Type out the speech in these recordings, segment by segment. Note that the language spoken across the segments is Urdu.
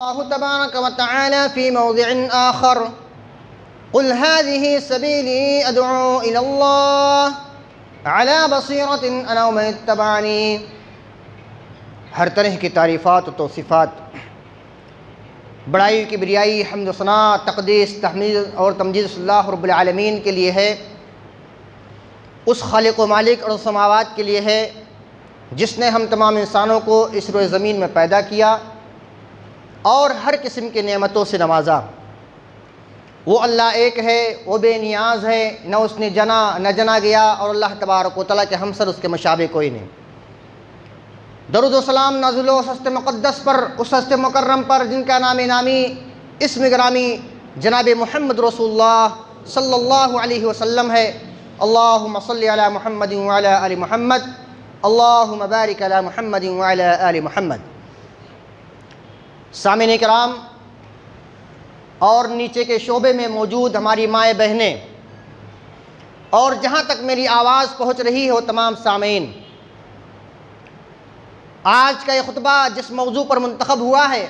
الله تبارك وتعالى في موضع آخر قل هذه سبيلي أدعو إلى الله على بصيرة أنا ومن اتبعني. ہر طرح کی تعریفات و توصیفات، بڑائی کبریائی، حمد و ثنا، تقدیس، تحمید اور تمجید اللہ رب العالمین کے لیے ہے، اس خالق و مالک اور سماوات کے لیے ہے جس نے ہم تمام انسانوں کو اس روئے زمین میں پیدا کیا اور ہر قسم کی نعمتوں سے نوازا. وہ اللہ ایک ہے، وہ بے نیاز ہے، نہ اس نے جنا نہ جنا گیا، اور اللہ تبارک و تعالیٰ کے ہمسر اس کے مشابہ کوئی نہیں. درود و سلام نازل ہو اس ہست مقدس پر، اس ہست مکرم پر جن کا نام نامی اسم گرامی جناب محمد رسول اللہ صلی اللہ علیہ وسلم ہے. اللہم صلی علی محمد وعلی آل محمد، اللہم بارک علی محمد وعلی آل محمد. سامعین کرام اور نیچے کے شعبے میں موجود ہماری مائیں بہنیں اور جہاں تک میری آواز پہنچ رہی ہے وہ تمام سامعین، آج کا یہ خطبہ جس موضوع پر منتخب ہوا ہے،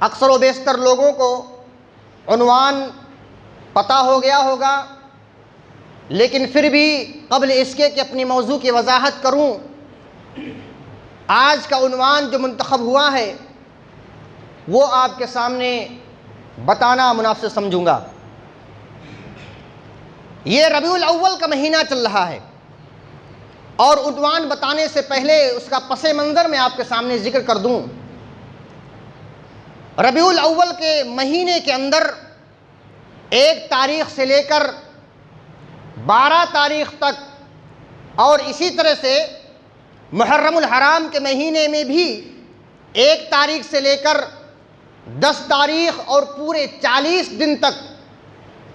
اکثر و بیشتر لوگوں کو عنوان پتہ ہو گیا ہوگا، لیکن پھر بھی قبل اس کے کہ اپنی موضوع کی وضاحت کروں، آج کا عنوان جو منتخب ہوا ہے وہ آپ کے سامنے بتانا مناسب سمجھوں گا. یہ ربیع الاول کا مہینہ چل رہا ہے اور عنوان بتانے سے پہلے اس کا پس منظر میں آپ کے سامنے ذکر کر دوں. ربیع الاول کے مہینے کے اندر 1 تاریخ سے لے کر 12 تاریخ تک، اور اسی طرح سے محرم الحرام کے مہینے میں بھی 1 تاریخ سے لے کر 10 تاریخ اور پورے 40 دن تک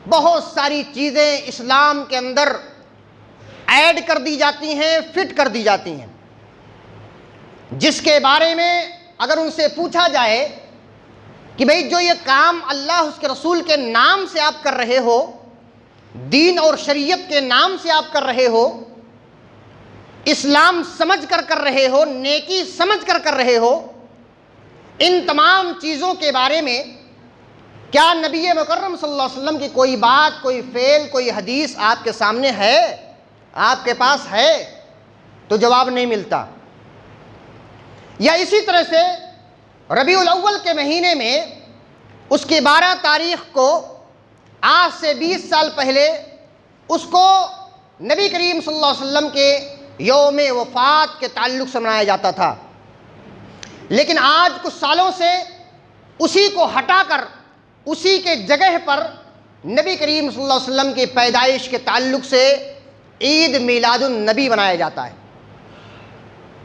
بہت ساری چیزیں اسلام کے اندر ایڈ کر دی جاتی ہیں، فٹ کر دی جاتی ہیں، جس کے بارے میں اگر ان سے پوچھا جائے کہ بھئی جو یہ کام اللہ اس کے رسول کے نام سے آپ کر رہے ہو، دین اور شریعت کے نام سے آپ کر رہے ہو، اسلام سمجھ کر کر رہے ہو، نیکی سمجھ کر کر رہے ہو، ان تمام چیزوں کے بارے میں کیا نبی مکرم صلی اللہ علیہ وسلم کی کوئی بات، کوئی فعل، کوئی حدیث آپ کے سامنے ہے، آپ کے پاس ہے؟ تو جواب نہیں ملتا. یا اسی طرح سے ربیع الاول کے مہینے میں اس کی 12 تاریخ کو آج سے 20 سال پہلے اس کو نبی کریم صلی اللہ علیہ وسلم کے یوم وفات کے تعلق سے منایا جاتا تھا، لیکن آج کچھ سالوں سے اسی کو ہٹا کر اسی کے جگہ پر نبی کریم صلی اللہ علیہ وسلم کی پیدائش کے تعلق سے عید میلاد النبی منایا جاتا ہے،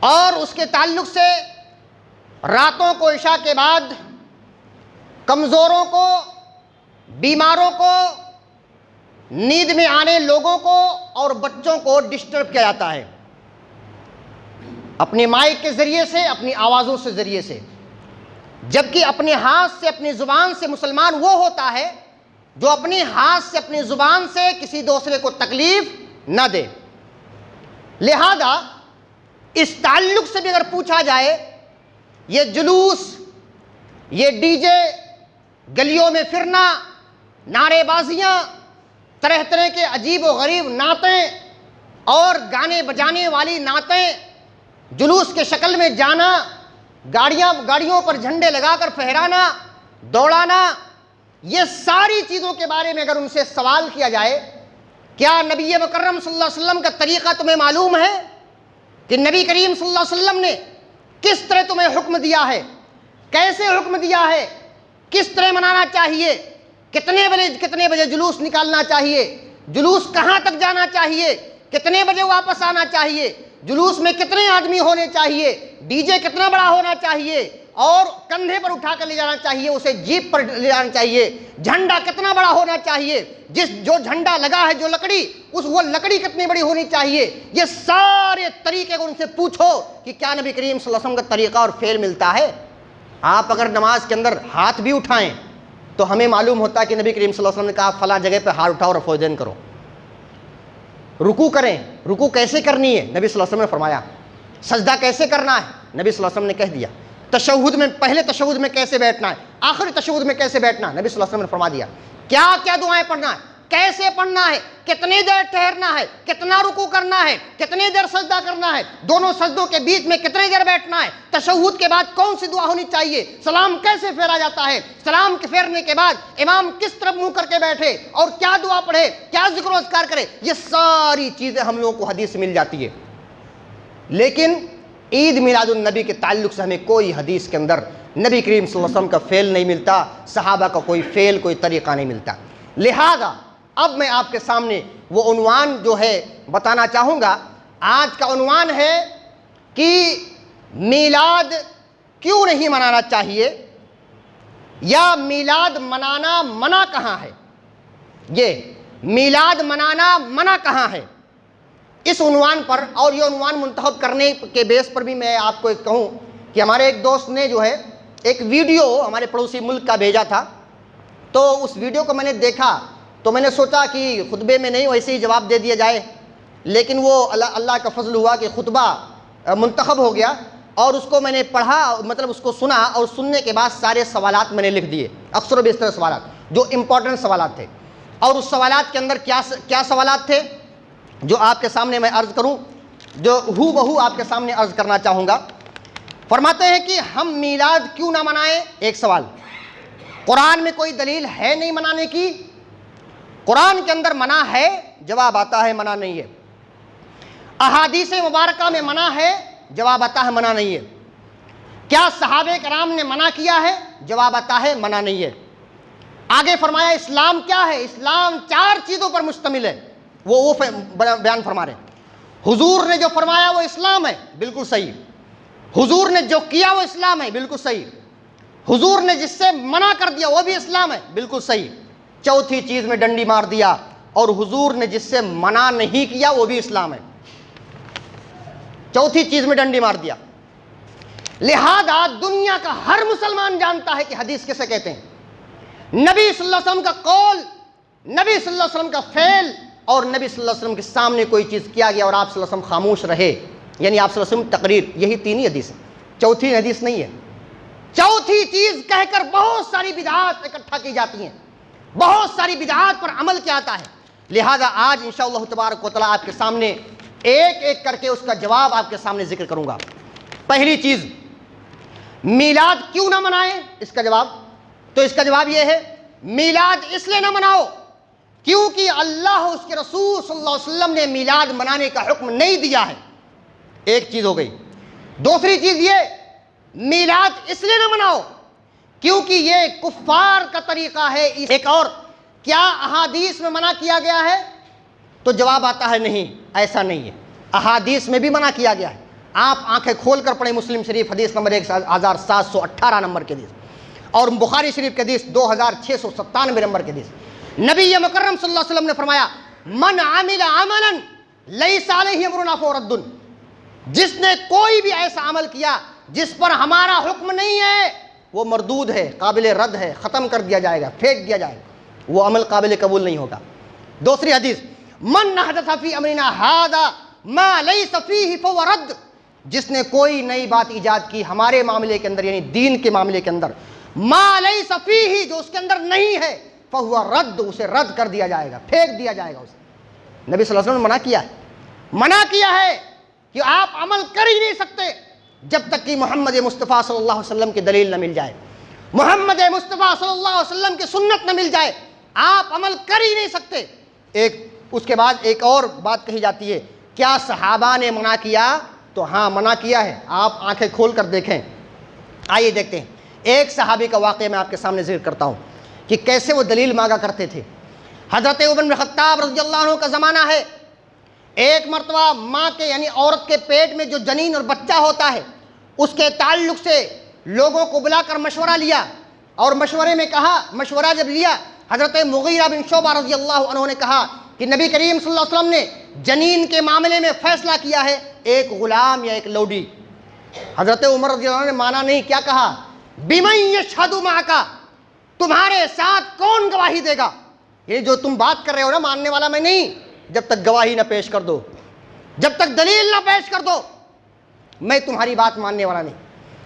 اور اس کے تعلق سے راتوں کو عشاء کے بعد کمزوروں کو، بیماروں کو، نیند میں آنے لوگوں کو اور بچوں کو ڈسٹرب کیا جاتا ہے اپنے مائک کے ذریعے سے، اپنی آوازوں سے ذریعے سے. جبکہ اپنے ہاتھ سے، اپنی زبان سے مسلمان وہ ہوتا ہے جو اپنے ہاتھ سے، اپنی زبان سے کسی دوسرے کو تکلیف نہ دے. لہذا اس تعلق سے بھی اگر پوچھا جائے، یہ جلوس، یہ ڈی جے، گلیوں میں پھرنا، نعرے بازیاں، طرح طرح کے عجیب و غریب نعتیں اور گانے بجانے والی نعتیں، جلوس کے شکل میں جانا، گاڑیوں پر جھنڈے لگا کر پھہرانا، دوڑانا، یہ ساری چیزوں کے بارے میں اگر ان سے سوال کیا جائے، کیا نبی مکرم صلی اللہ علیہ وسلم کا طریقہ تمہیں معلوم ہے کہ نبی کریم صلی اللہ علیہ وسلم نے کس طرح تمہیں حکم دیا ہے، کیسے حکم دیا ہے، کس طرح منانا چاہیے، کتنے بجے جلوس نکالنا چاہیے، جلوس کہاں تک جانا چاہیے، کتنے بجے واپس آنا چاہیے، جلوس میں کتنے آدمی ہونے چاہیے، ڈی جے کتنا بڑا ہونا چاہیے اور کندھے پر اٹھا کر لے جانا چاہیے، اسے جیپ پر لے جانا چاہیے، جھنڈا کتنا بڑا ہونا چاہیے، جو جھنڈا لگا ہے جو لکڑی، وہ لکڑی کتنی بڑی ہونی چاہیے. یہ سارے طریقے کو ان سے پوچھو کہ کیا نبی کریم صلی اللہ علیہ وسلم کا طریقہ اور فعل ملتا ہے. آپ اگر نماز کے اندر ہاتھ بھی اٹھائیں تو ہمیں معلوم ہوتا ہے کہ نبی کریم صلی اللہ علیہ وسلم نے کہا فلاں جگہ پہ ہاتھ اٹھاؤ اور رفع دین کرو. رکوع کریں، رکوع کیسے کرنی ہے نبی صلی اللہ علیہ وسلم نے فرمایا. سجدہ کیسے کرنا ہے نبی صلی اللہ علیہ وسلم نے کہہ دیا. تشہد میں پہلے تشہد میں کیسے بیٹھنا ہے، آخری تشہد میں کیسے بیٹھنا ہے، نبی صلی اللہ علیہ وسلم نے فرما دیا کیا کیا دعائیں پڑھنا ہے، کیسے پڑھنا ہے، کتنی دیر ٹھہرنا ہے، کتنا رکوع کرنا ہے، کتنی دیر سجدہ کرنا ہے، دونوں سجدوں کے بیچ میں کتنی دیر بیٹھنا ہے، تشہد کے بعد کون سی دعا ہونی چاہیے، سلام کیسے پھیرا جاتا ہے، سلام کے پھیرنے کے بعد امام کس طرف منہ کر کے بیٹھے اور کیا دعا پڑھے، کیا ذکر و اذکار کرے، یہ ساری چیزیں ہم لوگوں کو حدیث سے مل جاتی ہے۔ لیکن عید میلاد النبی کے تعلق سے ہمیں کوئی حدیث کے اندر نبی کریم صلی اللہ علیہ وسلم کا فعل نہیں ملتا، صحابہ کا کوئی فعل، کوئی طریقہ نہیں ملتا۔ لہذا اب میں آپ کے سامنے وہ عنوان جو ہے بتانا چاہوں گا۔ آج کا عنوان ہے کہ میلاد کیوں نہیں منانا چاہیے، یا میلاد منانا منع کہاں ہے، یہ میلاد منانا منع کہاں ہے، اس عنوان پر۔ اور یہ عنوان منتخب کرنے کے بیس پر بھی میں آپ کو ایک کہوں کہ ہمارے ایک دوست نے جو ہے ایک ویڈیو ہمارے پڑوسی ملک کا بھیجا تھا، تو اس ویڈیو کو میں نے دیکھا تو میں نے سوچا کہ خطبے میں نہیں ویسے ہی جواب دے دیا جائے، لیکن وہ اللہ کا فضل ہوا کہ خطبہ منتخب ہو گیا، اور اس کو میں نے پڑھا، مطلب اس کو سنا، اور سننے کے بعد سارے سوالات میں نے لکھ دیے، اکثر و بیشتر سوالات جو امپورٹنٹ سوالات تھے۔ اور اس سوالات کے اندر کیا سوالات تھے جو آپ کے سامنے میں عرض کروں، جو ہو بہو آپ کے سامنے عرض کرنا چاہوں گا۔ فرماتے ہیں کہ ہم میلاد کیوں نہ منائیں، ایک سوال، قرآن میں کوئی دلیل ہے نہیں منانے کی، قرآن کے اندر منع ہے، جواب آتا ہے منع نہیں ہے۔ احادیث مبارکہ میں منع ہے، جواب آتا ہے منع نہیں ہے۔ کیا صحابہ کرام نے منع کیا ہے، جواب آتا ہے منع نہیں ہے۔ آگے فرمایا اسلام کیا ہے، اسلام 4 چیزوں پر مشتمل ہے، وہ بیان فرما رہے ہیں۔ حضور نے جو فرمایا وہ اسلام ہے، بالکل صحیح۔ حضور نے جو کیا وہ اسلام ہے، بالکل صحیح۔ حضور نے جس سے منع کر دیا وہ بھی اسلام ہے، بالکل صحیح۔ چوتھی چیز میں ڈنڈی مار دیا، اور حضور نے جس سے منع نہیں کیا وہ بھی اسلام ہے، چوتھی چیز میں ڈنڈی مار دیا۔ لہذا دنیا کا ہر مسلمان جانتا ہے کہ حدیث کسے کہتے ہیں، نبی صلی اللہ علیہ وسلم کا قول، نبی صلی اللہ علیہ وسلم کا فعل، اور نبی صلی اللہ علیہ وسلم کے سامنے کوئی چیز کیا گیا اور آپ صلی اللہ علیہ وسلم خاموش رہے، یعنی آپ صلی اللہ علیہ وسلم تقریر، یہی 3 ہی حدیث ہے، چوتھی حدیث نہیں ہے۔ چوتھی چیز کہہ کر بہت ساری بدعات اکٹھا کی جاتی ہیں، بہت ساری بدعات پر عمل کیا جاتا ہے۔ لہذا آج انشاءاللہ تبارک و تعالیٰ آپ کے سامنے ایک ایک کر کے اس کا جواب آپ کے سامنے ذکر کروں گا۔ پہلی چیز، میلاد کیوں نہ منائیں، اس کا جواب، تو اس کا جواب یہ ہے میلاد اس لیے نہ مناؤ کیونکہ اللہ اس کے رسول صلی اللہ علیہ وسلم نے میلاد منانے کا حکم نہیں دیا ہے، ایک چیز ہو گئی۔ دوسری چیز یہ، میلاد اس لیے نہ مناؤ کیونکہ یہ کفار کا طریقہ ہے۔ ایک اور، کیا احادیث میں منع کیا گیا ہے، تو جواب آتا ہے نہیں، ایسا نہیں ہے، احادیث میں بھی منع کیا گیا ہے۔ آپ آنکھیں کھول کر پڑھیں مسلم شریف حدیث نمبر 1718 نمبر کے حدیث، اور بخاری شریف کے حدیث 2697 نمبر کے حدیث۔ نبی مکرم صلی اللہ علیہ وسلم نے فرمایا من عمل عملا لیس علیہ امرنا فہو رد، جس نے کوئی بھی ایسا عمل کیا جس پر ہمارا حکم نہیں ہے وہ مردود ہے، قابل رد ہے، ختم کر دیا جائے گا، پھینک دیا جائے گا، وہ عمل قابل قبول نہیں ہوگا۔ دوسری حدیث، من احدث فی امرنا ھذا ما لیس فیہ فہو رد، جس نے کوئی نئی بات ایجاد کی ہمارے معاملے کے اندر، یعنی دین کے معاملے کے اندر، ما لیس فیہ، جو اس کے اندر نہیں ہے، فہو رد، اسے رد کر دیا جائے گا، پھینک دیا جائے گا اسے۔ نبی صلی اللہ علیہ وسلم نے منع کیا ہے کہ آپ عمل کر ہی نہیں سکتے جب تک کہ محمد مصطفیٰ صلی اللہ علیہ وسلم کی دلیل نہ مل جائے، محمد مصطفیٰ صلی اللہ علیہ وسلم کی سنت نہ مل جائے، آپ عمل کر ہی نہیں سکتے۔ اس کے بعد ایک اور بات کہی جاتی ہے، کیا صحابہ نے منع کیا، تو ہاں منع کیا ہے، آپ آنکھیں کھول کر دیکھیں۔ آئیے دیکھتے ہیں، ایک صحابی کا واقعہ میں آپ کے سامنے ذکر کرتا ہوں کہ کیسے وہ دلیل مانگا کرتے تھے۔ حضرت عمر بن خطاب رضی اللہ عنہ کا زمانہ ہے، ایک مرتبہ ماں کے یعنی عورت کے پیٹ میں جو جنین اور بچہ ہوتا ہے اس کے تعلق سے لوگوں کو بلا کر مشورہ لیا، اور مشورے میں کہا، مشورہ جب لیا، حضرت مغیرہ بن شعبہ رضی اللہ عنہ نے کہا کہ نبی کریم صلی اللہ علیہ وسلم نے جنین کے معاملے میں فیصلہ کیا ہے، ایک غلام یا ایک لوڈی۔ حضرت عمر رضی اللہ عنہ نے مانا نہیں، کیا کہا، بِمَن یشہد مَعَکَ، تمہارے ساتھ کون گواہی دے گا، یہ جو تم بات کر رہے ہو نا، ماننے والا میں نہیں، جب تک گواہی نہ پیش کر دو، جب تک دلیل نہ پیش کر دو، میں تمہاری بات ماننے والا نہیں۔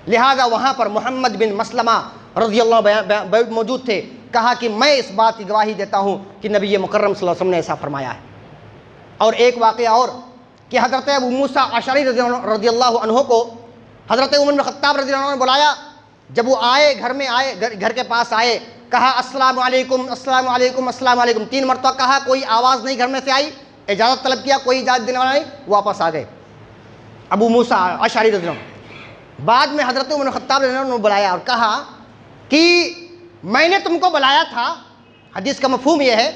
لہذا وہاں پر محمد بن مسلمہ رضی اللہ عنہ موجود تھے. کہا کہ میں اس بات کی گواہی دیتا ہوں کہ نبی مکرم صلی اللہ علیہ وسلم نے ایسا فرمایا ہے. اور ایک واقعہ اور کہ حضرت ابو موسیٰ اشعری رضی اللہ عنہ کو حضرت عمر بن خطاب رضی اللہ عنہ نے بلایا. جب وہ آئے گھر میں آئے, گھر کے پاس آئے, کہا السلام علیکم السلام علیکم السلام علیکم 3 مرتبہ کہا, کوئی آواز نہیں گھر میں سے آئی. اجازت طلب کیا, کوئی اجازت دینے والا نہیں, واپس آ گئے ابو موسیٰ اشعری رضی اللہ عنہ. بعد میں حضرت عمر بن خطاب رضی اللہ عنہ نے بلایا اور کہا کہ میں نے تم کو بلایا تھا, حدیث کا مفہوم یہ ہے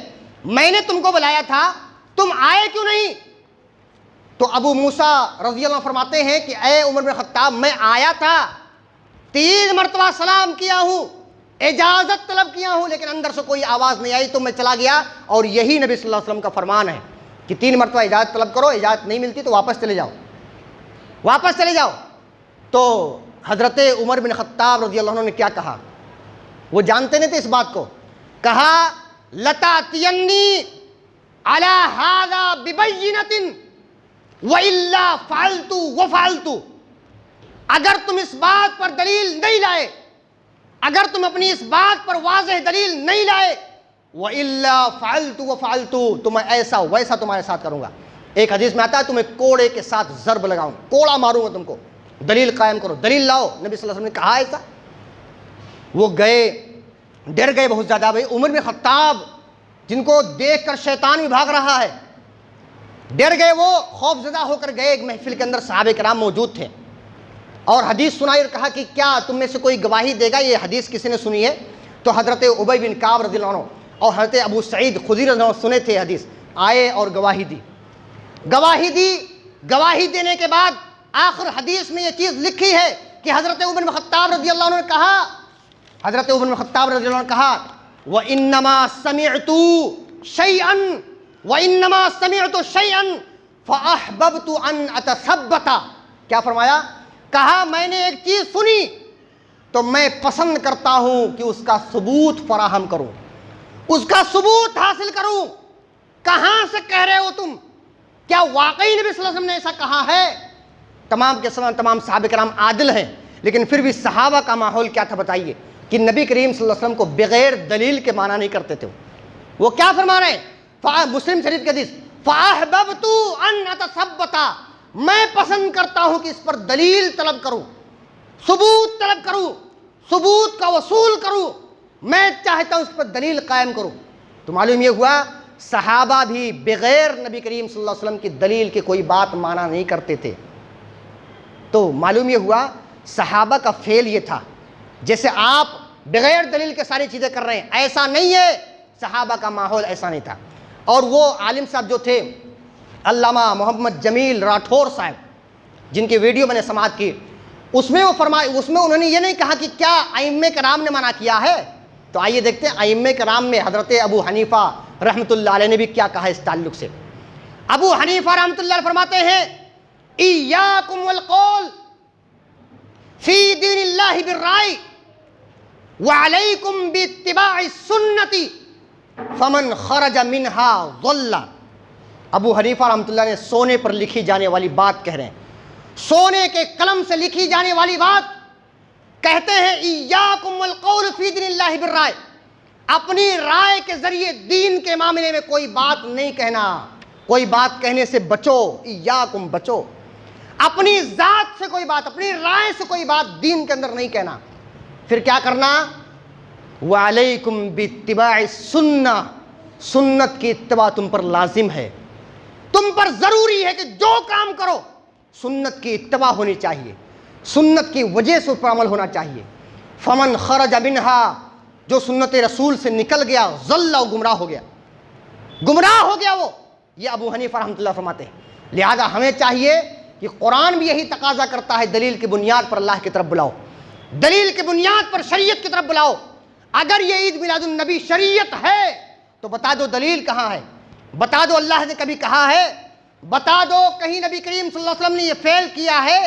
میں نے تم کو بلایا تھا, تم آئے کیوں نہیں؟ تو ابو موسیٰ رضی اللہ عنہ فرماتے ہیں کہ اے عمر بن خطاب, میں آیا تھا, 3 مرتبہ سلام کیا ہوں, اجازت طلب کیا ہوں, لیکن اندر سے کوئی آواز نہیں آئی تو میں چلا گیا. اور یہی نبی صلی اللہ علیہ وسلم کا فرمان ہے کہ 3 مرتبہ اجازت طلب کرو, اجازت نہیں ملتی تو واپس چلے جاؤ, واپس چلے جاؤ. تو حضرت عمر بن خطاب رضی اللہ عنہ نے کیا کہا, وہ جانتے نہیں تھے اس بات کو, کہا لَتَأْتِيَنِّي عَلَى هَذَا بِبَيِّنَةٍ وَإِلَّا فَعَلْتُ وَفَعَلْتُ. اگر تم اس بات پر دلیل نہیں لائے, اگر تم اپنی اس بات پر واضح دلیل نہیں لائے, وَإِلَّا فَعَلْتُ وَفَعَلْتُ, تو میں ایسا ویسا تمہارے ساتھ کروں گا. ایک حدیث میں آتا ہے تمہیں کوڑے کے ساتھ ضرب لگاؤں, کوڑا ماروں گا تم کو, دلیل قائم کرو, دلیل لاؤ. نبی صلی اللہ علیہ وسلم نے کہا ایسا. وہ گئے, ڈر گئے بہت زیادہ. بھائی عمر بن خطاب جن کو دیکھ کر شیطان بھی بھاگ رہا ہے, ڈر گئے, وہ خوف زدہ ہو کر گئے. ایک محفل کے اندر صحابہ کرام موجود تھے اور حدیث سنائی اور کہا کہ کیا تم میں سے کوئی گواہی دے گا, یہ حدیث کسی نے سنی ہے؟ تو حضرت ابی بن کعب رضی اللہ عنہ اور حضرت ابو سعید خدری رضی اللہ عنہ سنے تھے حدیث, آئے اور گواہی دی. گواہی دینے کے بعد آخر حدیث میں یہ چیز لکھی ہے کہ حضرت عمر بن خطاب رضی اللہ عنہ نے کہا, حضرت عمر بن خطاب رضی اللہ عنہ نے کہا وَإِنَّمَا سَمِعْتُ شَيْئًا وَإِنَّمَا سَمِعْتُ شَيْئًا فَأَحْبَبْتُ أَنْ أَتَثَبَّتَ. کیا فرمایا؟ کہا میں نے ایک چیز سنی تو میں پسند کرتا ہوں کہ اس کا ثبوت فراہم کروں, اس کا ثبوت حاصل کروں. کہاں سے کہہ رہے ہو تم؟ کیا واقعی نبی صلی اللہ علیہ وسلم نے ایسا کہا ہے؟ تمام کے تمام صحابہ کرام عادل ہیں, لیکن پھر بھی صحابہ کا ماحول کیا تھا بتائیے کہ نبی کریم صلی اللہ علیہ وسلم کو بغیر دلیل کے مانا نہیں کرتے تھے. وہ کیا فرما رہے ہیں؟ مسلم شریف کے حدیث فَأَحْبَبْتُ أَنْ أَتَثَبَّتَ, میں پسند کرتا ہوں کہ اس پر دلیل طلب کروں, ثبوت طلب کروں, ثبوت کا وصول کروں, میں چاہتا ہوں اس پر دلیل قائم کروں. تو معلوم یہ ہوا صحابہ بھی بغیر نبی کریم صلی اللہ علیہ وسلم کی دلیل کے کوئی بات مانا نہیں کرتے تھے. تو معلوم یہ ہوا صحابہ کا فعل یہ تھا, جیسے آپ بغیر دلیل کے ساری چیزیں کر رہے ہیں, ایسا نہیں ہے. صحابہ کا ماحول ایسا نہیں تھا. اور وہ عالم صاحب جو تھے علامہ محمد جمیل راٹھور صاحب, جن کی ویڈیو میں نے سماعت کی, اس میں انہوں نے یہ نہیں کہا کہ کیا ائمہ کرام نے منع کیا ہے. تو آئیے دیکھتے ہیں ائمہ کرام میں حضرت ابو حنیفہ رحمۃ اللہ علیہ نے بھی کیا کہا اس تعلق سے. ابو حنیفہ رحمۃ اللہ علیہ فرماتے ہیں ایاکم والقول فی دین اللہ بالرائے وعلیکم باتباع السنت فمن خرج منہا ضل. ابو حنیفہ رحمۃ اللہ نے سونے پر لکھی جانے والی بات کہہ رہے ہیں, سونے کے قلم سے لکھی جانے والی بات کہتے ہیں ایاکم والقول فی دین اللہ بالرائے, اپنی رائے کے ذریعے دین کے معاملے میں کوئی بات نہیں کہنا, کوئی بات کہنے سے بچو, ایاکم بچو. اپنی ذات سے کوئی بات, اپنی رائے سے کوئی بات دین کے اندر نہیں کہنا. پھر کیا کرنا؟ وعلیکم باتباع السنہ, سنت کی اتباع تم پر لازم ہے, تم پر ضروری ہے کہ جو کام کرو سنت کی اتباع ہونی چاہیے, سنت کی وجہ سے اس پر عمل ہونا چاہیے. فمن خرج منہا, جو سنت رسول سے نکل گیا, ضل, گمراہ ہو گیا, گمراہ ہو گیا وہ. یہ ابو حنیفہ رحمۃ اللہ فرماتے ہیں. لہذا ہمیں چاہیے کہ قرآن بھی یہی تقاضا کرتا ہے, دلیل کی بنیاد پر اللہ کی طرف بلاؤ, دلیل کی بنیاد پر شریعت کی طرف بلاؤ. اگر یہ عید میلاد النبی شریعت ہے تو بتا دو دلیل کہاں ہے, بتا دو اللہ نے کبھی کہا ہے, بتا دو کہیں نبی کریم صلی اللہ علیہ وسلم نے یہ فعل کیا ہے,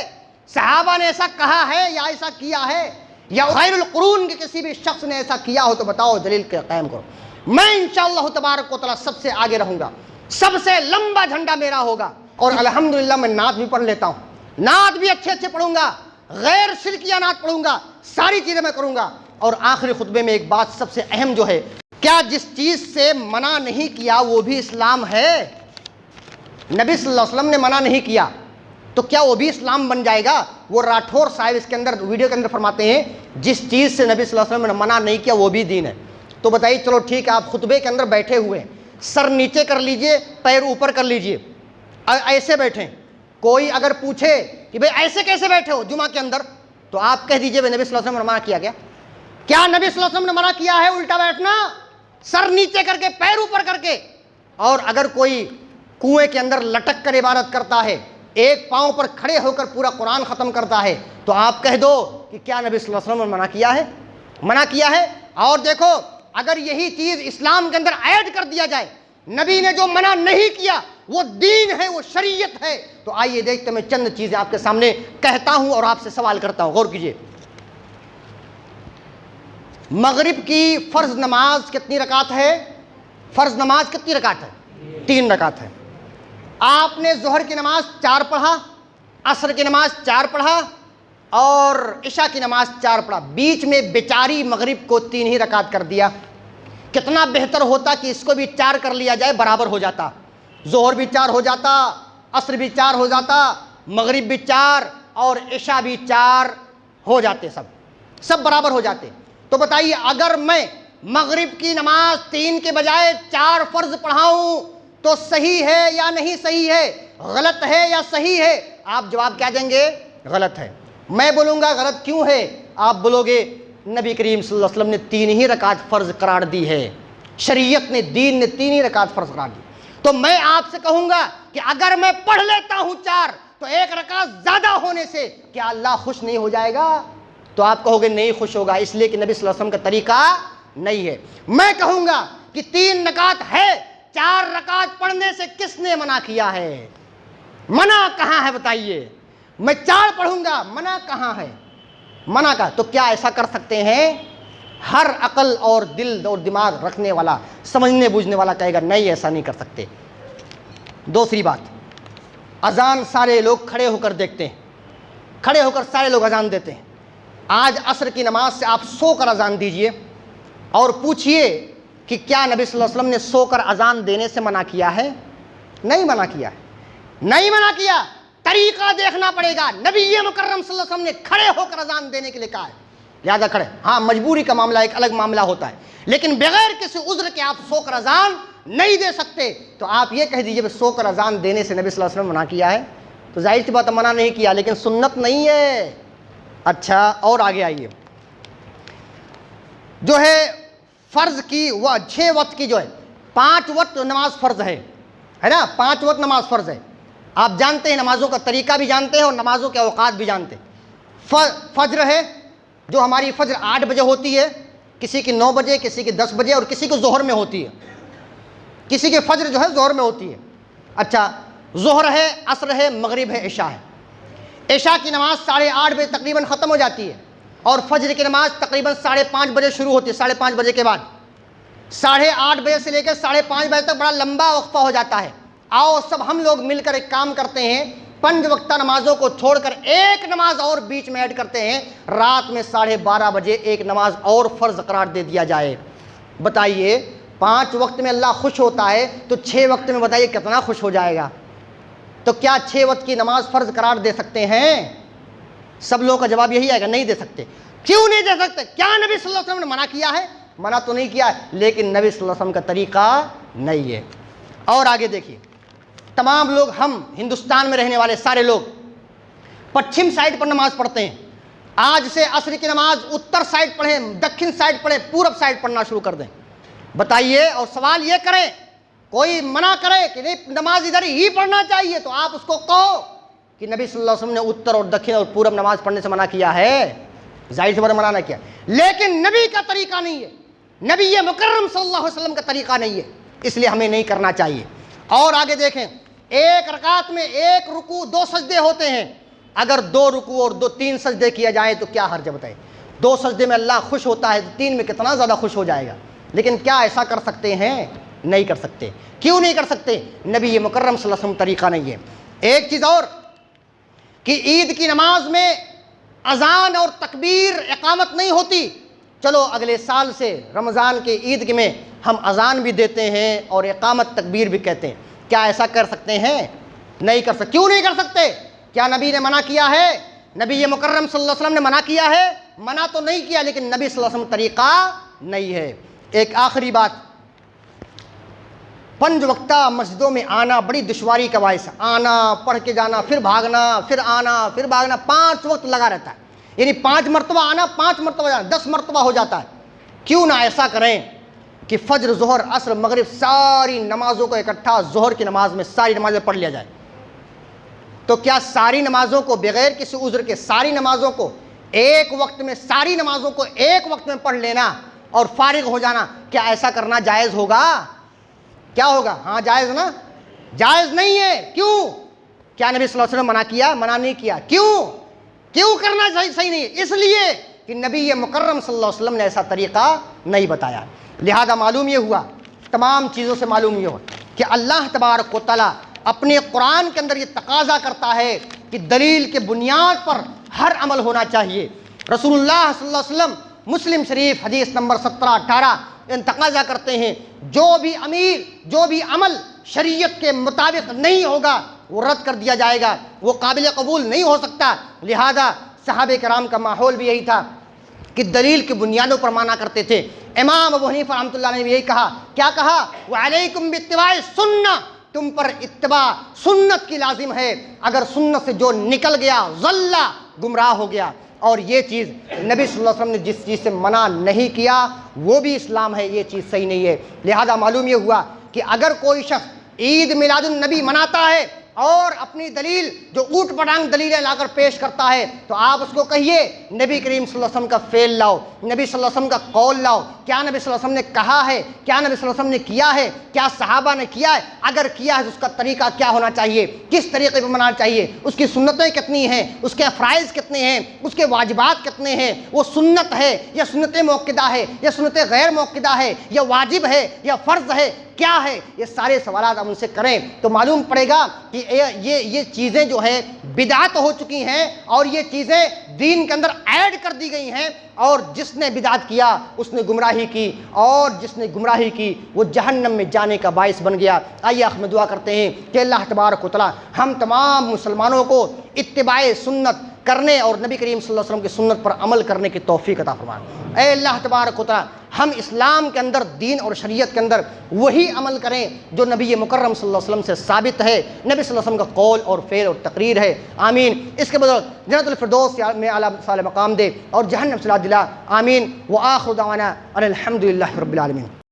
صحابہ نے ایسا کہا ہے یا ایسا کیا ہے, یا خیر القرون کے کسی بھی شخص نے ایسا کیا ہو تو بتاؤ, دلیل کے قائم کرو. میں انشاءاللہ تبارک و تعالی سب سے آگے رہوں گا, سب سے لمبا جھنڈا میرا ہوگا. اور الحمدللہ میں نعت بھی پڑھ لیتا ہوں, نعت بھی اچھے پڑھوں گا. غیر شرکیہ نعت پڑھوں گا، ساری چیزیں میں کروں گا۔ اور آخری خطبے میں ایک بات سب سے اہم جو ہے، کیا جس چیز سے منع نہیں کیا وہ بھی اسلام ہے؟ نبی صلی اللہ علیہ وسلم نے منع نہیں کیا تو کیا وہ بھی اسلام بن جائے گا؟ وہ راٹھور صاحب اس کے اندر ویڈیو کے اندر فرماتے ہیں جس چیز سے نبی صلی اللہ علیہ وسلم نے منع نہیں کیا وہ بھی دین ہے۔ تو بتائیے چلو ٹھیک ہے، آپ خطبے کے اندر بیٹھے ہوئے ہیں، سر نیچے کر لیجئے، پیر اوپر کر لیجئے، ایسے بیٹھیں، کوئی اگر پوچھے کہ بھئی ایسے کیسے بیٹھے ہو جمعہ کے اندر، تو آپ کہہ دیجئے نبی صلی اللہ علیہ وسلم نے منع کیا کیا نبی صلی اللہ علیہ وسلم نے منع کیا ہے الٹا بیٹھنا، سر نیچے کر کے پیر اوپر کر کے؟ اور اگر کوئی کنویں کے اندر لٹک کر عبادت کرتا ہے، ایک پاؤں پر کھڑے ہو کر پورا قرآن ختم کرتا ہے، تو آپ کہہ دو کہ کیا نبی صلی اللہ علیہ وسلم نے منع کیا ہے؟ منع کیا ہے۔ اور دیکھو اگر یہی چیز اسلام کے اندر ایڈ کر دیا جائے، نبی نے جو منع نہیں کیا وہ دین ہے، وہ شریعت ہے، تو آئیے دیکھتے میں چند چیزیں آپ کے سامنے کہتا ہوں اور آپ سے سوال کرتا ہوں، غور کیجئے۔ مغرب کی فرض نماز کتنی رکعت ہے؟ فرض نماز کتنی رکعت ہے؟ 3 رکعت ہے۔ آپ نے ظہر کی نماز 4 پڑھا، عصر کی نماز 4 پڑھا اور عشاء کی نماز 4 پڑھا، بیچ میں بیچاری مغرب کو 3 ہی رکعت کر دیا۔ کتنا بہتر ہوتا کہ اس کو بھی 4 کر لیا جائے، برابر ہو جاتا، ظہر بھی 4 ہو جاتا، عصر بھی 4 ہو جاتا، مغرب بھی 4 اور عشاء بھی 4 ہو جاتے، سب برابر ہو جاتے۔ تو بتائیے اگر میں مغرب کی نماز 3 کے بجائے 4 فرض پڑھاؤں تو صحیح ہے یا نہیں صحیح ہے؟ غلط ہے یا صحیح ہے؟ آپ جواب کیا دیں گے؟ غلط ہے۔ میں بولوں گا غلط کیوں ہے؟ آپ بولو گے نبی کریم صلی اللہ علیہ وسلم نے 3 ہی رکعت فرض قرار دی ہے، شریعت نے، دین نے 3 ہی رکعت فرض قرار دی۔ تو میں آپ سے کہوں گا کہ اگر میں پڑھ لیتا ہوں 4 تو 1 رکعت زیادہ ہونے سے کیا اللہ خوش نہیں ہو جائے گا؟ تو آپ کہو گے نہیں خوش ہوگا، اس لیے کہ نبی صلی اللہ علیہ وسلم کا طریقہ نہیں ہے۔ میں کہوں گا کہ 3 رکعت ہے، 4 رکعت پڑھنے سے کس نے منع کیا ہے؟ منع کہاں ہے بتائیے؟ میں 4 پڑھوں گا، منع کہاں ہے؟ منع کا تو کیا ایسا کر سکتے ہیں؟ ہر عقل اور دل اور دماغ رکھنے والا، سمجھنے بوجھنے والا کہے گا نہیں ایسا نہیں کر سکتے۔ دوسری بات، اذان سارے لوگ کھڑے ہو کر دیکھتے ہیں، کھڑے ہو کر سارے لوگ اذان دیتے ہیں۔ آج عصر کی نماز سے آپ سو کر اذان دیجئے اور پوچھئے کہ کیا نبی صلی اللہ علیہ وسلم نے سو کر اذان دینے سے منع کیا ہے؟ نہیں منع کیا ہے، نہیں منع کیا۔ طریقہ دیکھنا پڑے گا۔ نبی مکرم صلی اللہ علیہ وسلم نے کھڑے ہو کر اذان دینے کے لیے کہا ہے، لہذا کھڑے۔ ہاں مجبوری کا معاملہ ایک الگ معاملہ ہوتا ہے، لیکن بغیر کسی عذر کے آپ سو کر اذان نہیں دے سکتے۔ تو آپ یہ کہہ دیجئے سو کر اذان دینے سے نبی صلی اللہ علیہ وسلم نے منع کیا ہے، تو ظاہر سی بات ہے منع نہیں کیا، لیکن سنت نہیں ہے۔ اچھا اور آگے آئیے، جو ہے فرض کی وہ 6 وقت کی جو ہے 5 وقت نماز فرض ہے نا، 5 وقت نماز فرض ہے۔ آپ جانتے ہیں، نمازوں کا طریقہ بھی جانتے ہیں اور نمازوں کے اوقات بھی جانتے ہیں۔ فجر ہے جو ہماری فجر 8 بجے ہوتی ہے، کسی کی 9 بجے، کسی کی 10 بجے اور کسی کو ظہر میں ہوتی ہے، کسی کی فجر جو ہے ظہر میں ہوتی ہے۔ اچھا ظہر ہے، عصر ہے، مغرب ہے، عشاء ہے۔ عشاء کی نماز 8:30 بجے تقریباً ختم ہو جاتی ہے اور فجر کی نماز تقریباً 5:30 بجے شروع ہوتی ہے، 5:30 بجے کے بعد 8:30 بجے سے لے کے 5:30 بجے تک بڑا لمبا وقفہ ہو جاتا ہے۔ آؤ سب ہم لوگ مل کر ایک کام کرتے ہیں، 5 وقتہ نمازوں کو چھوڑ کر ایک نماز اور بیچ میں ایڈ کرتے ہیں، رات میں 12:30 بجے ایک نماز اور فرض قرار دے دیا جائے۔ بتائیے 5 وقت میں اللہ خوش ہوتا ہے تو 6 وقت میں بتائیے کتنا خوش ہو جائے گا؟ تو کیا 6 وقت کی نماز فرض قرار دے سکتے ہیں؟ سب لوگوں کا جواب یہی آئے گا نہیں دے سکتے۔ کیوں نہیں دے سکتے؟ کیا نبی صلی اللہ علیہ وسلم نے منع کیا ہے؟ منع تو نہیں کیا ہے، لیکن نبی صلی اللہ علیہ وسلم کا طریقہ نہیں ہے۔ اور آگے دیکھیے، تمام لوگ، ہم ہندوستان میں رہنے والے سارے لوگ پچھم سائڈ پر نماز پڑھتے ہیں۔ آج سے عصر کی نماز اتر سائڈ پڑھیں، دکن سائڈ پڑھیں، پورب سائڈ پڑھنا شروع کر دیں۔ بتائیے، اور سوال یہ کریں، کوئی منع کرے کہ نہیں نماز ادھر ہی پڑھنا چاہیے تو آپ اس کو کہو کہ نبی صلی اللہ علیہ وسلم نے اتر اور دکن اور پورب نماز پڑھنے سے منع کیا ہے، ظاہر سے منع نہ کیا، لیکن نبی کا طریقہ نہیں ہے، نبی مکرم صلی اللہ علیہ وسلم کا طریقہ نہیں ہے، اس لیے ہمیں نہیں کرنا چاہیے۔ اور آگے دیکھیں، ایک رکعت میں 1 رکوع 2 سجدے ہوتے ہیں، اگر 2 رکوع اور 3 سجدے کیا جائیں تو کیا حرج بتائے؟ 2 سجدے میں اللہ خوش ہوتا ہے تو 3 میں کتنا زیادہ خوش ہو جائے گا۔ لیکن کیا ایسا کر سکتے ہیں؟ نہیں کر سکتے۔ کیوں نہیں کر سکتے؟ نبی مکرم صلی اللہ علیہ وسلم طریقہ نہیں ہے۔ ایک چیز اور کہ عید کی نماز میں اذان اور تکبیر اقامت نہیں ہوتی، چلو اگلے سال سے رمضان کے عید میں ہم اذان بھی دیتے ہیں اور اقامت تکبیر بھی کہتے ہیں، کیا ایسا کر سکتے ہیں؟ نہیں کر سکتے۔ کیوں نہیں کر سکتے؟ کیا نبی نے منع کیا ہے؟ نبی مکرم صلی اللہ علیہ وسلم نے منع کیا ہے؟ منع تو نہیں کیا، لیکن نبی صلی اللہ علیہ وسلم طریقہ نہیں ہے۔ ایک آخری بات، 5 وقتہ مسجدوں میں آنا بڑی دشواری کا باعث ہے، آنا، پڑھ کے جانا، پھر بھاگنا، پھر آنا، پھر بھاگنا، 5 وقت لگا رہتا ہے، یعنی 5 مرتبہ آنا، 5 مرتبہ جانا، 10 مرتبہ ہو جاتا ہے۔ کیوں نہ ایسا کریں کہ فجر، ظہر، عصر، مغرب ساری نمازوں کو اکٹھا ظہر کی نماز میں ساری نمازیں پڑھ لیا جائے۔ تو کیا ساری نمازوں کو بغیر کسی عذر کے ساری نمازوں کو ایک وقت میں، ساری نمازوں کو ایک وقت میں پڑھ لینا اور فارغ ہو جانا، کیا ایسا کرنا جائز ہوگا؟ کیا ہوگا؟ ہاں جائز نا؟ جائز نہیں ہے۔ کیوں؟ کیا نبی صلی اللہ علیہ وسلم منع کیا؟ منع نہیں کیا۔ کیوں کرنا صحیح نہیں ہے؟ اس لیے کہ نبی مکرم صلی اللہ علیہ وسلم نے ایسا طریقہ نہیں بتایا۔ لہذا معلوم یہ ہوا، تمام چیزوں سے معلوم یہ ہوا کہ اللہ تبارک و تعالیٰ اپنے قرآن کے اندر یہ تقاضا کرتا ہے کہ دلیل کے بنیاد پر ہر عمل ہونا چاہیے۔ رسول اللہ صلی اللہ علیہ وسلم مسلم شریف حدیث نمبر 17-18 ان تقاضا کرتے ہیں، جو بھی امیر، جو بھی عمل شریعت کے مطابق نہیں ہوگا وہ رد کر دیا جائے گا، وہ قابل قبول نہیں ہو سکتا۔ لہذا صحابہ کرام کا ماحول بھی یہی تھا کہ دلیل کی بنیادوں پر مانا کرتے تھے۔ امام ابو حنیفہ رحمۃ اللہ نے بھی یہی کہا، کیا کہا؟ وعلیکم باتباع السنہ، تم پر اتباع سنت کی لازم ہے، اگر سنت سے جو نکل گیا ضل، گمراہ ہو گیا۔ اور یہ چیز نبی صلی اللہ علیہ وسلم نے جس چیز سے منع نہیں کیا وہ بھی اسلام ہے، یہ چیز صحیح نہیں ہے۔ لہذا معلوم یہ ہوا کہ اگر کوئی شخص عید میلاد النبی مناتا ہے اور اپنی دلیل جو اوٹ پٹانگ دلیلیں لا کر پیش کرتا ہے تو آپ اس کو کہیے نبی کریم صلی اللہ علیہ وسلم کا فعل لاؤ، نبی صلی اللہ علیہ وسلم کا قول لاؤ، کیا نبی صلی اللہ علیہ وسلم نے کہا ہے، کیا نبی صلی اللہ علیہ وسلم نے کیا ہے، کیا صحابہ نے کیا ہے، اگر کیا ہے تو اس کا طریقہ کیا ہونا چاہیے، کس طریقے پہ منانا چاہیے، اس کی سنتیں کتنی ہیں، اس کے فرائض کتنے ہیں، اس کے واجبات کتنے ہیں، وہ سنت ہے یا سنت موقدہ ہے یا سنت غیر موقدہ ہے یا واجب ہے یا فرض ہے، کیا ہے، یہ سارے سوالات ہم ان سے کریں تو معلوم پڑے گا کہ یہ چیزیں جو ہے بدعت ہو چکی ہیں اور یہ چیزیں دین کے اندر ایڈ کر دی گئی ہیں، اور جس نے بدعت کیا اس نے گمراہی کی، اور جس نے گمراہی کی وہ جہنم میں جانے کا باعث بن گیا۔ آئیے ہم دعا کرتے ہیں کہ اللہ تبارک و تعالی ہم تمام مسلمانوں کو اتباع سنت کرنے اور نبی کریم صلی اللہ علیہ وسلم کی سنت پر عمل کرنے کی توفیق عطا فرمائے۔ اے اللہ تبارک و تعالی ہم اسلام کے اندر، دین اور شریعت کے اندر وہی عمل کریں جو نبی مکرم صلی اللہ علیہ وسلم سے ثابت ہے، نبی صلی اللہ علیہ وسلم کا قول اور فعل اور تقریر ہے۔ آمین۔ اس کے بدولت جنت الفردوس میں اعلیٰ صالح مقام دے اور جہنم سے دلا۔ آمین۔ وآخر دعوانا ان الحمد للہ رب العالمین۔